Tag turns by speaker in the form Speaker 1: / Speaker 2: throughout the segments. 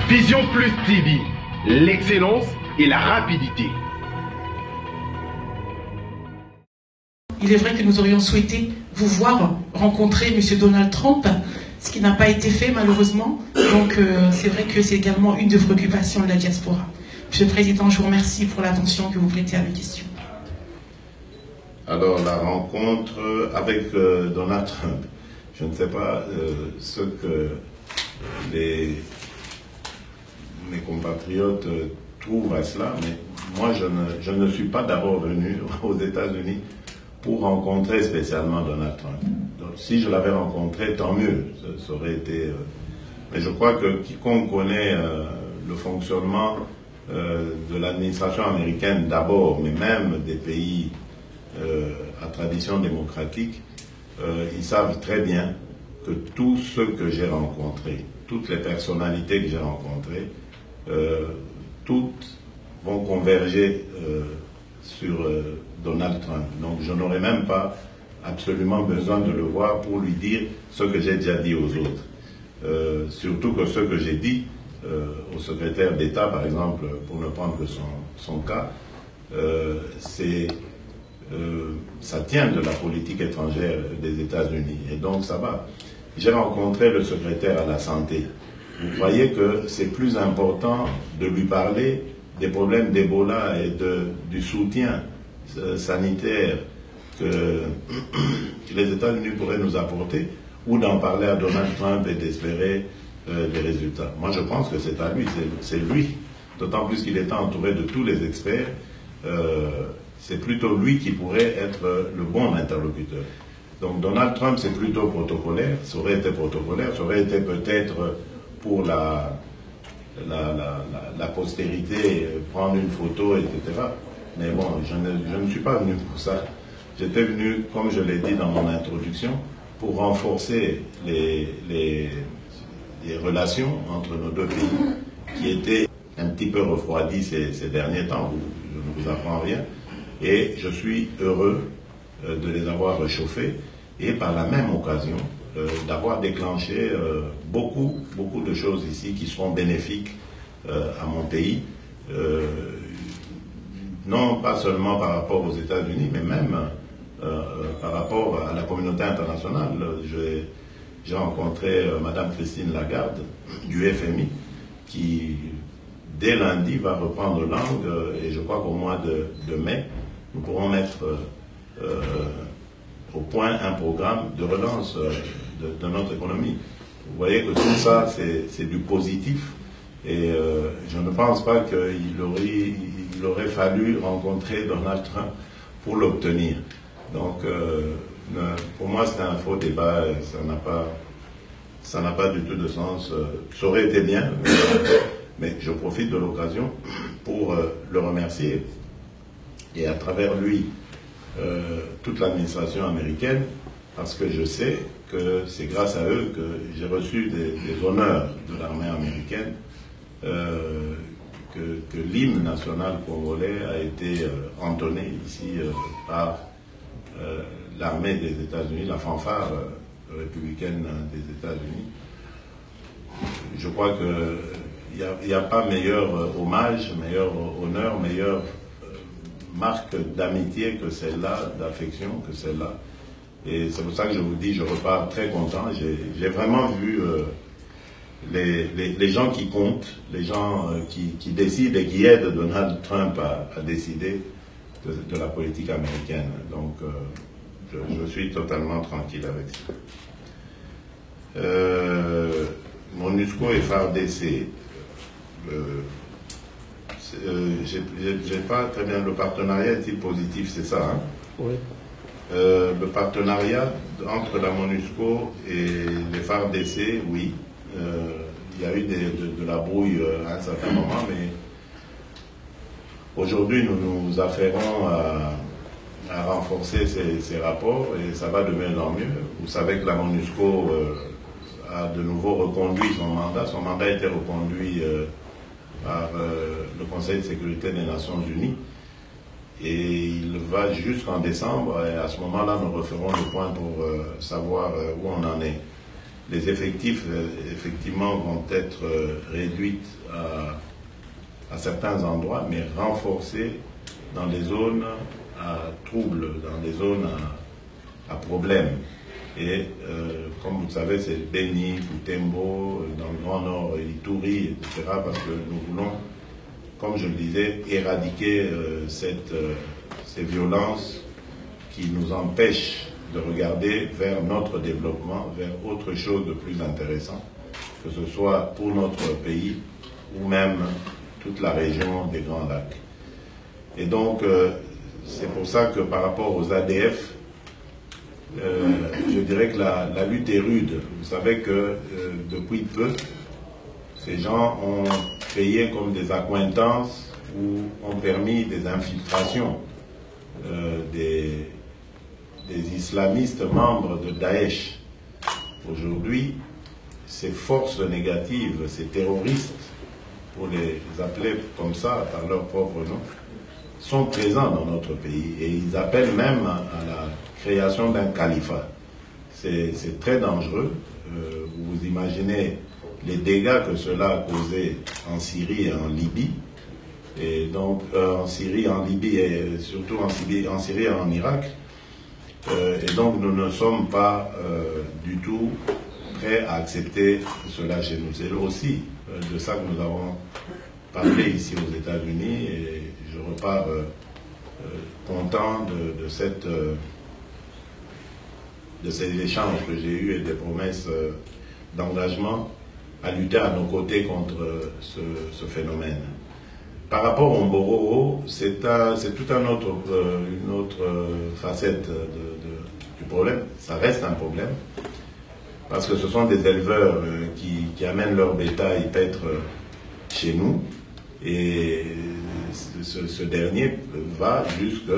Speaker 1: Vision Plus TV, l'excellence et la rapidité.
Speaker 2: Il est vrai que nous aurions souhaité vous voir rencontrer M. Donald Trump, ce qui n'a pas été fait malheureusement. Donc c'est vrai que c'est également une des préoccupations de la diaspora. Monsieur le Président, je vous remercie pour l'attention que vous prêtez à mes questions.
Speaker 3: Alors la rencontre avec Donald Trump, je ne sais pas ce que mes compatriotes trouvent à cela, mais moi je ne suis pas d'abord venu aux États-Unis pour rencontrer spécialement Donald Trump. Donc, si je l'avais rencontré, tant mieux, ça aurait été... mais je crois que quiconque connaît le fonctionnement de l'administration américaine d'abord, mais même des pays à tradition démocratique, ils savent très bien que tous ceux que j'ai rencontrés, toutes les personnalités que j'ai rencontrées, toutes vont converger sur Donald Trump. Donc je n'aurai même pas absolument besoin de le voir pour lui dire ce que j'ai déjà dit aux autres. Surtout que ce que j'ai dit au secrétaire d'État, par exemple, pour ne prendre que son cas, ça tient de la politique étrangère des États-Unis. Et donc ça va. J'ai rencontré le secrétaire à la santé. Vous croyez que c'est plus important de lui parler des problèmes d'Ebola et du soutien sanitaire que les États-Unis pourraient nous apporter, ou d'en parler à Donald Trump et d'espérer des résultats? Moi je pense que c'est à lui, c'est lui. D'autant plus qu'il est entouré de tous les experts. C'est plutôt lui qui pourrait être le bon interlocuteur. Donc Donald Trump, c'est plutôt protocolaire, ça aurait été protocolaire, ça aurait été peut-être pour la postérité, prendre une photo, etc. Mais bon, je ne suis pas venu pour ça. J'étais venu, comme je l'ai dit dans mon introduction, pour renforcer les relations entre nos deux pays, qui étaient un petit peu refroidies ces derniers temps, je ne vous apprends rien. Et je suis heureux de les avoir réchauffés et par la même occasion d'avoir déclenché beaucoup de choses ici qui seront bénéfiques à mon pays, non pas seulement par rapport aux États-Unis, mais même par rapport à la communauté internationale. J'ai rencontré Madame Christine Lagarde du FMI qui, dès lundi, va reprendre langue et je crois qu'au mois de mai, nous pourrons mettre au point un programme de relance de notre économie. Vous voyez que tout ça, c'est du positif et je ne pense pas qu'il aurait fallu rencontrer Donald Trump pour l'obtenir. Donc, pour moi, c'est un faux débat, ça n'a pas du tout de sens. Ça aurait été bien, mais je profite de l'occasion pour le remercier. Et à travers lui, toute l'administration américaine, parce que je sais que c'est grâce à eux que j'ai reçu des honneurs de l'armée américaine, que l'hymne national congolais a été entonné ici par l'armée des États-Unis, la fanfare républicaine des États-Unis. Je crois qu'il n'y a pas meilleur hommage, meilleur honneur, meilleure marque d'amitié que celle-là, d'affection que celle-là. Et c'est pour ça que je vous dis, je repars très content. J'ai vraiment vu les gens qui comptent, les gens qui décident et qui aident Donald Trump à décider de la politique américaine. Donc, je suis totalement tranquille avec ça. MONUSCO et FARDC. J'ai pas très bien, le partenariat est-il positif, c'est ça, hein?
Speaker 4: Oui.
Speaker 3: Le partenariat entre la MONUSCO et les FARDC, oui. Il y a eu de la brouille à un certain moment, mais aujourd'hui nous nous affairons à renforcer ces rapports et ça va de mieux en mieux. Vous savez que la MONUSCO a de nouveau reconduit son mandat. Son mandat a été reconduit par le Conseil de sécurité des Nations Unies et il va jusqu'en décembre et à ce moment-là nous referons le point pour savoir où on en est. les effectifs, effectivement, vont être réduits à certains endroits, mais renforcés dans les zones à troubles, dans les zones à problèmes. Et comme vous le savez, c'est Beni, Butembo, dans le Grand Nord, Ituri, etc. Parce que nous voulons, comme je le disais, éradiquer ces violences qui nous empêchent de regarder vers notre développement, vers autre chose de plus intéressant, que ce soit pour notre pays ou même toute la région des Grands Lacs. Et donc, c'est pour ça que par rapport aux ADF, je dirais que la lutte est rude. Vous savez que depuis peu, ces gens ont créé comme des accointances ou ont permis des infiltrations des islamistes membres de Daesh. Aujourd'hui, ces forces négatives, ces terroristes, pour les appeler comme ça par leur propre nom, sont présents dans notre pays et ils appellent même à la création d'un califat. C'est très dangereux. Vous imaginez les dégâts que cela a causé en Syrie et en Libye, et donc en Syrie, en Libye et surtout en Syrie et en Irak. Et donc nous ne sommes pas du tout prêts à accepter cela chez nous. C'est aussi de ça que nous avons parlé ici aux États-Unis, et je repars content de ces échanges que j'ai eus et des promesses d'engagement à lutter à nos côtés contre ce phénomène. Par rapport au Mboro, c'est toute une autre facette du problème. Ça reste un problème, parce que ce sont des éleveurs qui amènent leur bétail paître chez nous, et ce dernier va jusque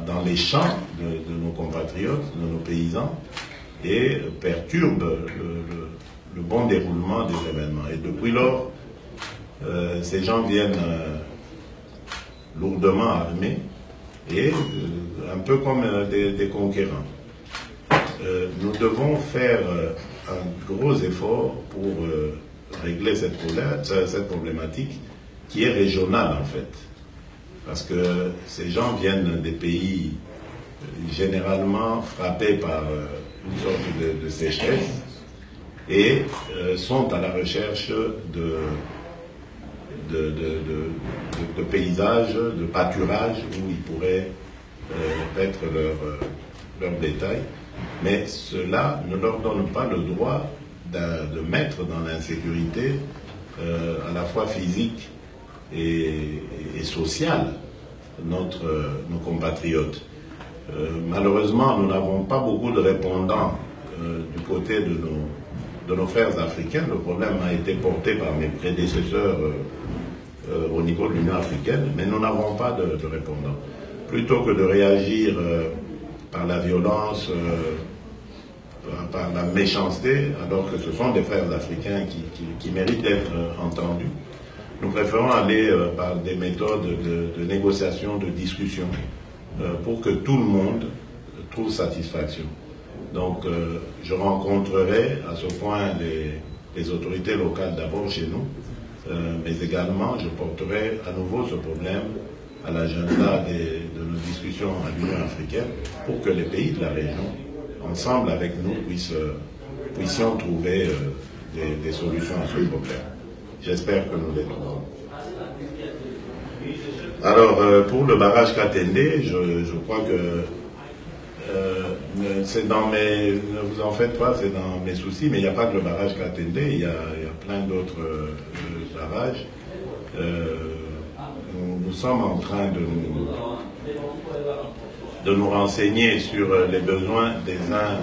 Speaker 3: dans les champs de nos compatriotes, de nos paysans, et perturbe le bon déroulement des événements. Et depuis lors, ces gens viennent lourdement armés et un peu comme des conquérants. Nous devons faire un gros effort pour régler cette problématique qui est régionale en fait. Parce que ces gens viennent des pays généralement frappés par une sorte de sécheresse et sont à la recherche de paysages, de pâturages où ils pourraient mettre leur bétail. Mais cela ne leur donne pas le droit de mettre dans l'insécurité à la fois physique et sociale nos compatriotes. Malheureusement, nous n'avons pas beaucoup de répondants du côté de nos frères africains. Le problème a été porté par mes prédécesseurs au niveau de l'Union africaine, mais nous n'avons pas de répondants. Plutôt que de réagir par la violence, par la méchanceté, alors que ce sont des frères africains qui méritent d'être entendus, nous préférons aller par des méthodes de négociation, de discussion, pour que tout le monde trouve satisfaction. Donc, je rencontrerai à ce point les autorités locales d'abord chez nous, mais également je porterai à nouveau ce problème à l'agenda de nos discussions à l'Union africaine pour que les pays de la région, ensemble avec nous, puissions trouver des solutions à ce problème. J'espère que nous les trouverons. Alors, pour le barrage Katende, je crois que c'est dans mes... Ne vous en faites pas, c'est dans mes soucis, mais il n'y a pas que le barrage Katende, il y a plein d'autres barrages. Nous sommes en train de nous renseigner sur les besoins des uns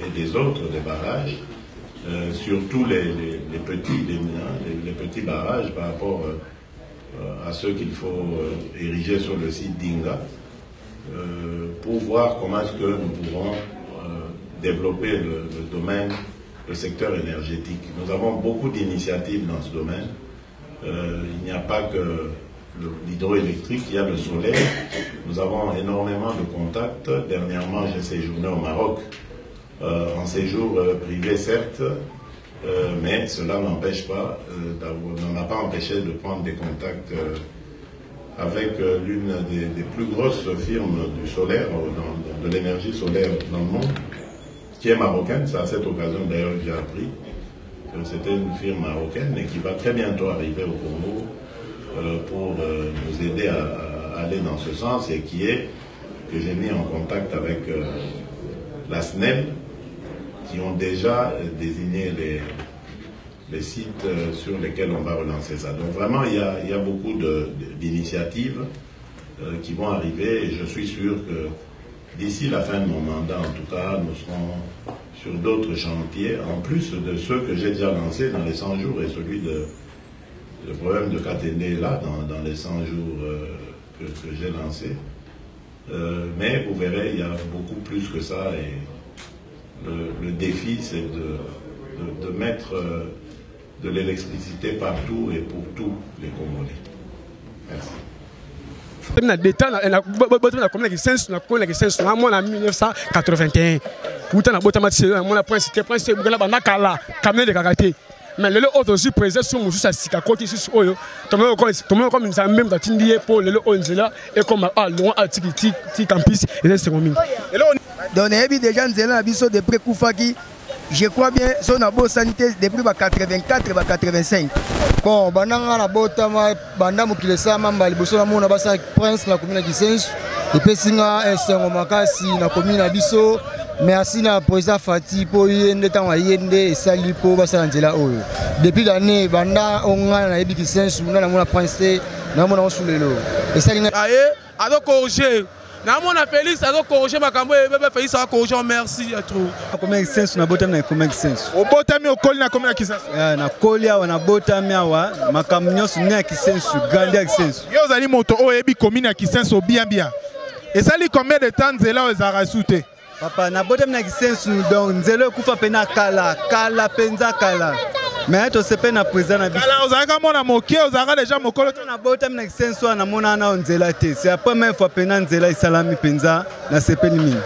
Speaker 3: et des autres des barrages, surtout les petits barrages par rapport à ceux qu'il faut ériger sur le site d'Inga, pour voir comment est-ce que nous pourrons développer le domaine, le secteur énergétique. Nous avons beaucoup d'initiatives dans ce domaine. Il n'y a pas que l'hydroélectrique, il y a le solaire. Nous avons énormément de contacts. Dernièrement, j'ai séjourné au Maroc en séjour privé certes, mais cela n'empêche pas, n'en a pas empêché de prendre des contacts avec l'une des plus grosses firmes du solaire, de l'énergie solaire dans le monde, qui est marocaine. C'est à cette occasion d'ailleurs que j'ai appris que c'était une firme marocaine et qui va très bientôt arriver au Congo pour nous aider à aller dans ce sens, et que j'ai mis en contact avec la SNEL, qui ont déjà désigné les sites sur lesquels on va relancer ça. Donc vraiment, il y a beaucoup d'initiatives qui vont arriver, et je suis sûr que d'ici la fin de mon mandat, en tout cas, nous serons sur d'autres chantiers, en plus de ceux que j'ai déjà lancés dans les 100 jours, et celui le problème de Katende là, dans les 100 jours que j'ai lancé. Mais vous verrez, il y a beaucoup plus que ça, et le défi, c'est de mettre de l'électricité partout et pour tous les Congolais. Merci.
Speaker 4: Na détail na commune qui sens na commune qui sens na moi en 1981 uta na botama tse na moi prince bugala bana kala kamene de kakaté mais le autre aussi présent sur musu sa sika côté sur oyo tomo comme ça même da tindi pour le onzela et comme loin à tiki campus et c'est mon
Speaker 5: donc ebi déjà nzela na biso de prékoufaki. Je crois bien son abo sanité depuis 84 85.
Speaker 6: Bon, bananga na botama banda mukile sama mbali boso na mona basa prince na commune Kisensu et pesinga esengo makasi na commune na biso. Merci na président Fati po yende tanga yende esali po basa nzela oyo. Depuis l'année banda onga na yebi Kisensu na mona prince na mona osulelo. Esali na
Speaker 7: aye ado corriger. Namon a Félix a corrigé ma cambo et bébé Félix a corrigé, merci à trop.
Speaker 6: Comment sens na botami na comment sens.
Speaker 7: Au botami au col na comment Kisensu.
Speaker 6: Na colia na botami wa makamnyo na Kisensu gandi Kisensu.
Speaker 7: Yo zali moto o ebi commune na Kisensu bien. Et ça li combien de temps nzela o za rasouté.
Speaker 6: Papa na botami na Kisensu donc nzela kufa pena kala penza kala. Mais to sepe na président na biso.
Speaker 7: Kala ozaka mona moké ozaka déjà mokolo
Speaker 6: na botami na Kisensu na mona na nzela te. C'est la première fois pena nzela isalami penza na sepe ni mingi.